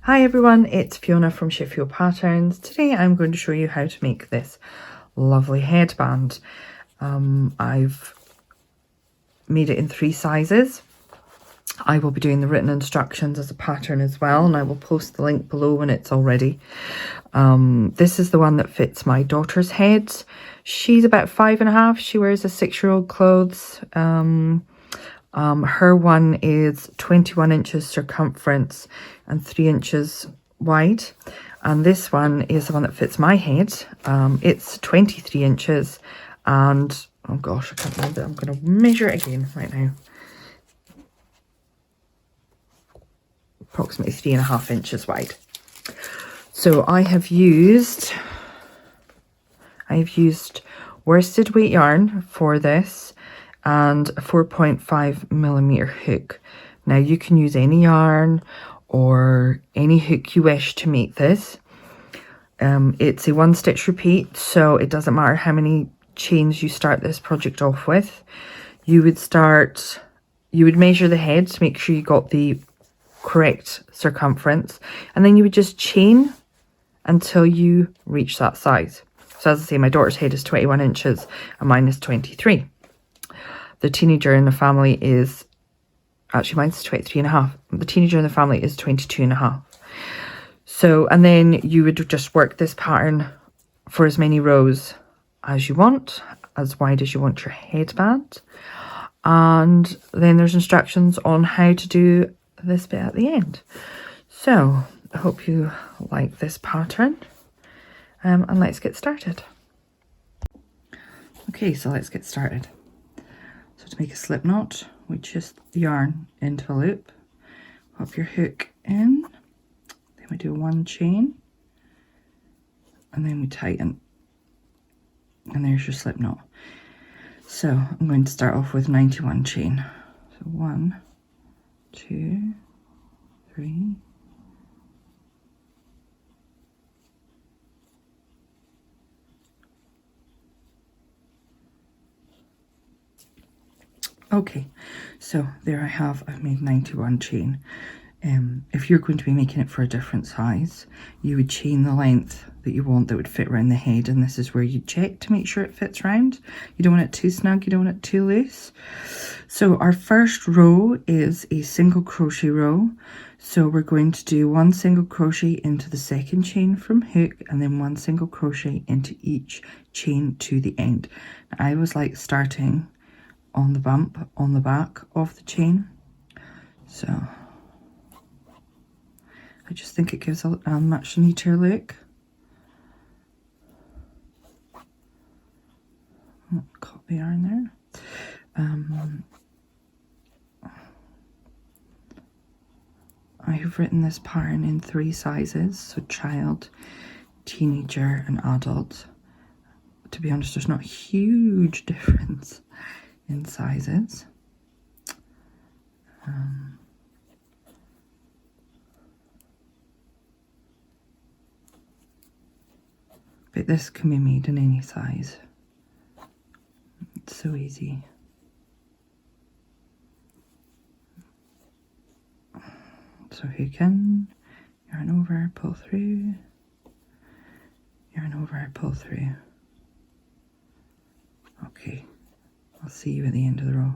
Hi everyone, it's Fiona from ShiFio's Patterns. Today I'm going to show you how to make this lovely headband. I've made it in 3 sizes. I will be doing the written instructions as a pattern as well, and I will post the link below when it's all ready. This is the one that fits my daughter's head. She's about 5.5. She wears a 6-year-old clothes. Her one is 21 inches circumference and 3 inches wide, and this one is the one that fits my head. It's 23 inches and oh gosh, I can't remember. I'm going to measure it again right now. Approximately 3.5 inches wide. So I have used worsted weight yarn for this and a 4.5mm hook. Now you can use any yarn or any hook you wish to make this. It's a 1 stitch repeat, so it doesn't matter how many chains you start this project off with. You would measure the head to make sure you got the correct circumference, and then you would just chain until you reach that size. So as I say, my daughter's head is 21 inches and mine is 23. The teenager in the family is, actually mine's 23.5. The teenager in the family is 22.5. So, and then you would just work this pattern for as many rows as you want, as wide as you want your headband. And then there's instructions on how to do this bit at the end. So I hope you like this pattern, and let's get started. Okay, so let's get started. So to make a slip knot, we just yarn into a loop, pop your hook in, then we do 1 chain, and then we tighten, and there's your slip knot. So I'm going to start off with 91 chain. So 1, 2, 3, okay, so there I've made 91 chain. If you're going to be making it for a different size, you would chain the length that you want that would fit around the head, and this is where you check to make sure it fits round. You don't want it too snug, you don't want it too loose. So our first row is a single crochet row. So we're going to do 1 single crochet into the second chain from hook, and then 1 single crochet into each chain to the end. Now, I always like starting on the bump on the back of the chain, so I just think it gives a much neater look. Oh, caught the yarn there. I have written this pattern in 3 sizes, so child, teenager and adult. To be honest, there's not a huge difference in sizes. But this can be made in any size. It's so easy. So hook in, yarn over, pull through, yarn over, pull through. Okay, I'll see you at the end of the row.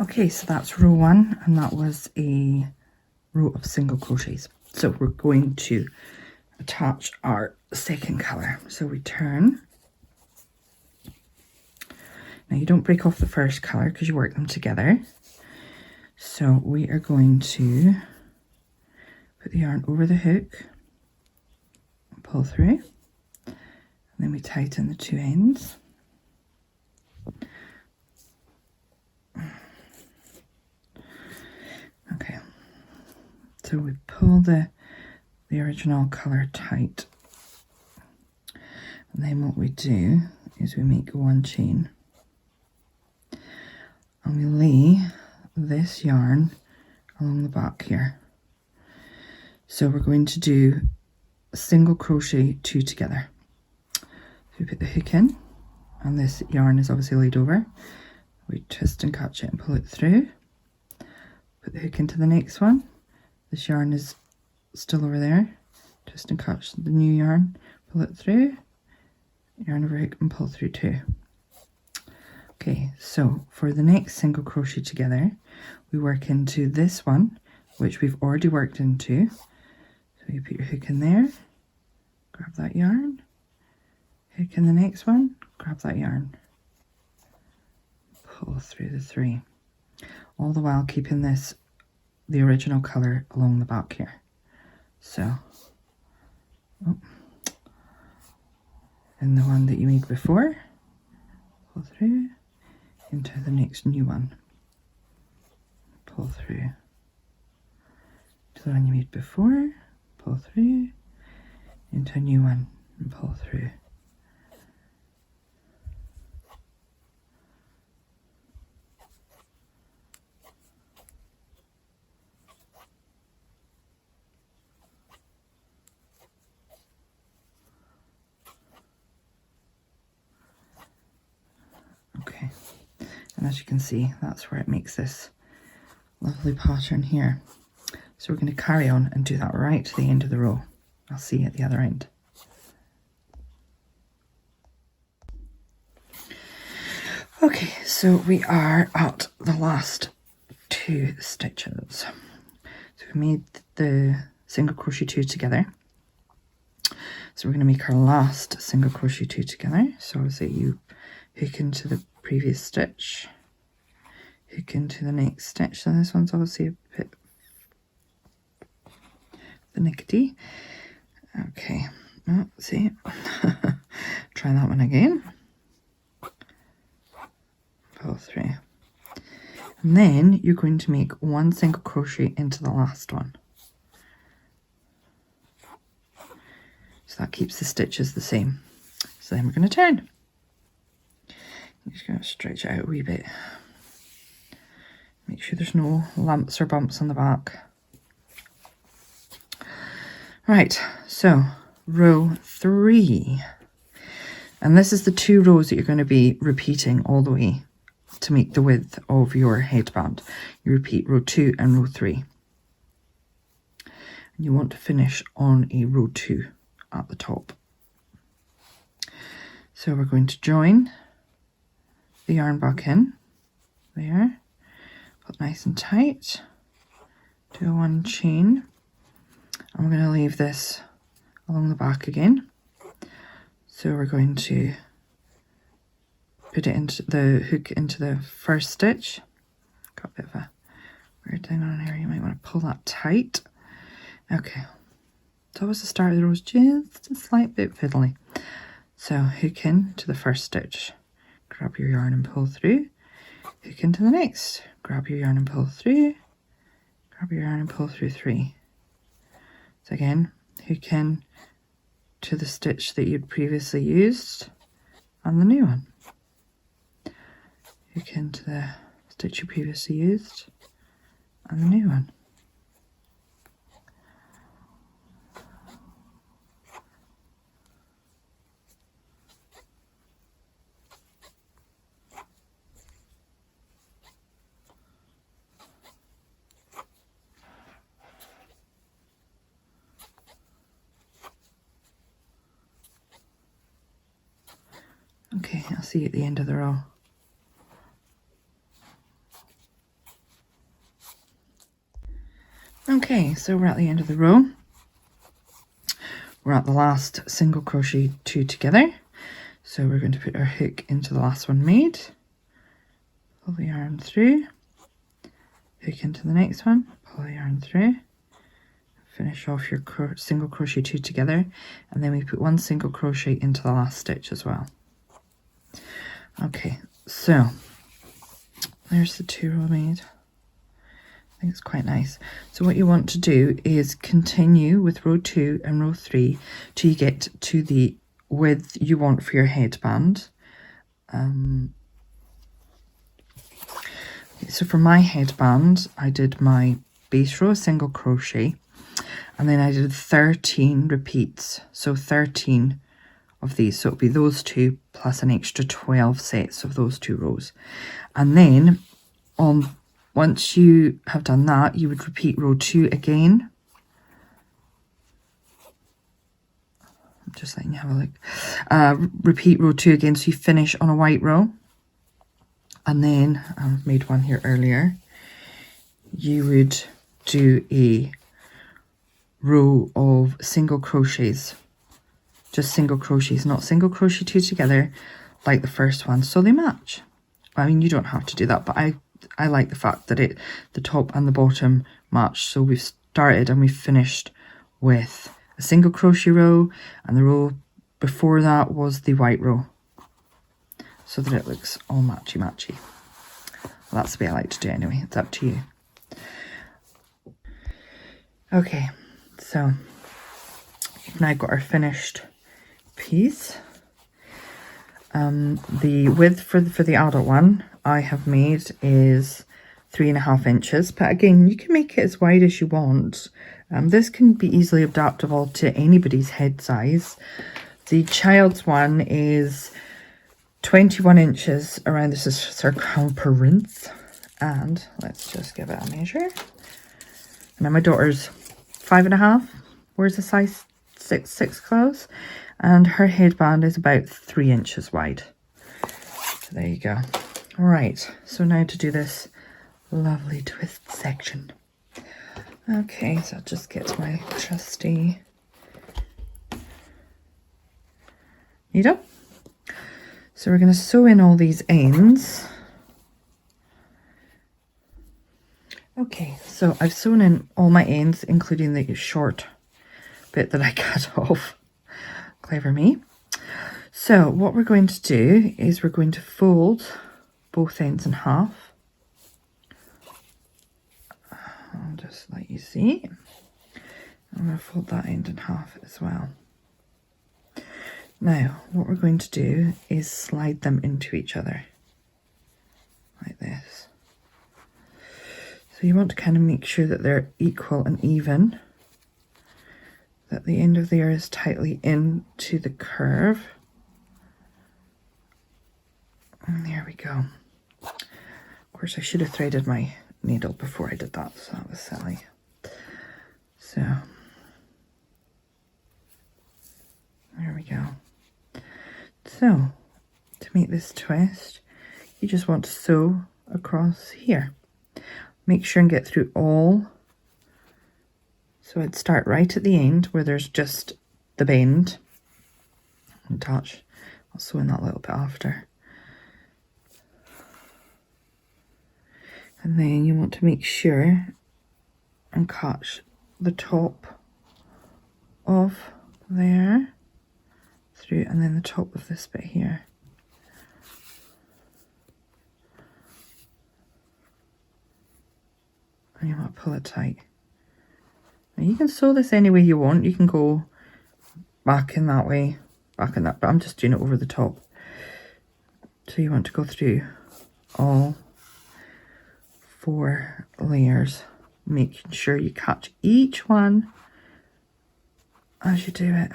Okay, so that's row 1, and that was a row of single crochets. So we're going to attach our second colour. So we turn. Now you don't break off the first colour because you work them together. So we are going to put the yarn over the hook, pull through, and then we tighten the 2 ends. Okay, so we pull the original colour tight And then what we do is we make one chain and we lay this yarn along the back here. So we're going to do a single crochet 2 together. So we put the hook in and this yarn is obviously laid over. We twist and catch it and pull it through. Put the hook into the next one. This yarn is still over there. Twist and catch the new yarn, pull it through, yarn over hook and pull through 2. Okay, so for the next single crochet together, we work into this one, which we've already worked into. So you put your hook in there, grab that yarn, hook in the next one, grab that yarn, pull through the 3, all the while keeping this the original colour along the back here. So in the one that you made before, pull through into the next new one, pull through to the one you made before, pull through into a new one and pull through. Okay, and as you can see, that's where it makes this lovely pattern here. So we're going to carry on and do that right to the end of the row. I'll see you at the other end. Okay, so we are at the last 2 stitches. So we made the single crochet 2 together. So we're going to make our last single crochet 2 together. So obviously you hook into the previous stitch, hook into the next stitch. So this one's obviously a bit finicky. Okay, oh, see, try that one again. Pull through, and then you're going to make 1 single crochet into the last one. So that keeps the stitches the same. So then we're going to turn. I'm just going to stretch it out a wee bit. Make sure there's no lumps or bumps on the back. Right, so row 3. And this is the 2 rows that you're going to be repeating all the way to make the width of your headband. You repeat row 2 and row 3. And you want to finish on a row 2 at the top. So we're going to join the yarn back in there, put nice and tight, do a 1 chain. I'm going to leave this along the back again. So we're going to put it into the hook into the first stitch. Got a bit of a weird thing on here, you might want to pull that tight. Okay, it's always the start of the row is just a slight bit fiddly. So hook in to the first stitch, grab your yarn and pull through, hook into the next, grab your yarn and pull through, grab your yarn and pull through 3. So again, hook in to the stitch that you'd previously used and the new one. Hook into the stitch you previously used and the new one. Okay, I'll see you at the end of the row. Okay, so we're at the end of the row. We're at the last single crochet 2 together. So we're going to put our hook into the last one made, pull the yarn through, hook into the next one, pull the yarn through, finish off your single crochet 2 together, and then we put 1 single crochet into the last stitch as well. Okay, so there's the 2 row made. I think it's quite nice. So what you want to do is continue with row 2 and row 3 till you get to the width you want for your headband. So for my headband, I did my base row of single crochet, and then I did 13 repeats, so 13 of these, so it'll be those two plus an extra 12 sets of those 2 rows. And then once you have done that, you would repeat row 2 again. I'm just letting you have a look. Repeat row 2 again, so you finish on a white row. And then, I've made one here earlier, you would do a row of single crochets, just single crochets, not single crochet 2 together like the first one, so they match. I mean, you don't have to do that, but I like the fact that the top and the bottom match. So we've started and we've finished with a single crochet row, and the row before that was the white row, so that it looks all matchy matchy. Well, that's the way I like to do it anyway. It's up to you. Okay, so we've now got our finished piece. The width for the adult one I have made is 3.5 inches, but again, you can make it as wide as you want. This can be easily adaptable to anybody's head size. The child's one is 21 inches around the circumference, and let's just give it a measure. And then my daughter's 5.5, wears a size 6 clothes, and her headband is about 3 inches wide. So there you go. All right, so now to do this lovely twist section. Okay, so I'll just get my trusty needle. So we're going to sew in all these ends. Okay, so I've sewn in all my ends, including the short bit that I cut off. Clever me. So what we're going to do is we're going to fold both ends in half. I'll just let you see. I'm going to fold that end in half as well. Now, what we're going to do is slide them into each other, like this. So you want to kind of make sure that they're equal and even, that the end of there is tightly into the curve. And there we go. Of course, I should have threaded my needle before I did that, so that was silly. So, there we go. So, to make this twist, you just want to sew across here. Make sure and get through all. So I'd start right at the end where there's just the bend. And touch. I'll sew in that little bit after. And then you want to make sure and cut the top of there through, and then the top of this bit here. And you want to pull it tight. Now you can sew this any way you want. You can go back in that way, back in that, but I'm just doing it over the top. So you want to go through all 4 layers, making sure you catch each one as you do it.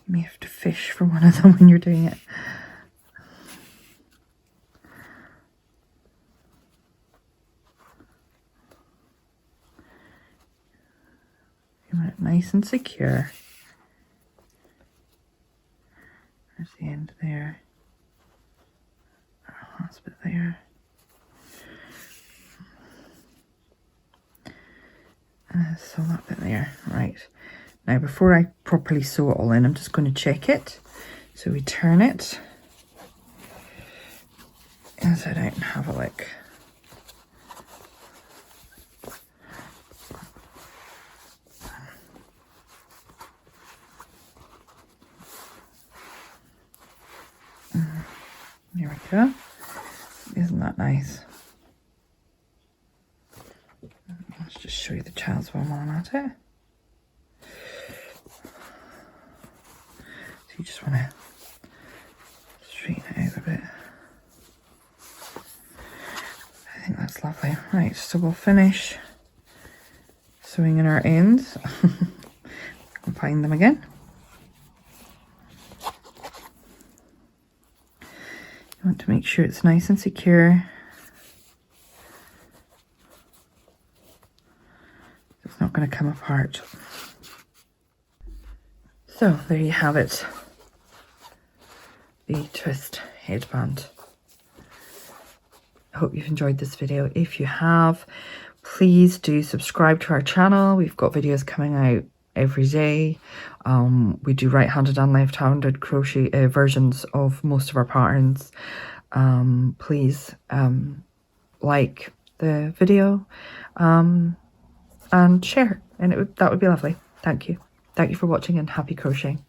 You may have to fish for one of them when you're doing it. You want it nice and secure. There's the end there. Last bit there. So that bit there. Right. Now, before I properly sew it all in, I'm just going to check it. So we turn it inside out and have a look. There we go. Isn't that nice? Let's just show you the channels while I'm on at it. So you just want to straighten it out a bit. I think that's lovely. Right, so we'll finish sewing in our ends. And find them again. You want to make sure it's nice and secure. It's not going to come apart. So there you have it. The twist headband. I hope you've enjoyed this video. If you have, please do subscribe to our channel. We've got videos coming out every day. We do right-handed and left-handed crochet versions of most of our patterns. Please like the video and share, and that would be lovely. Thank you for watching, and happy crocheting.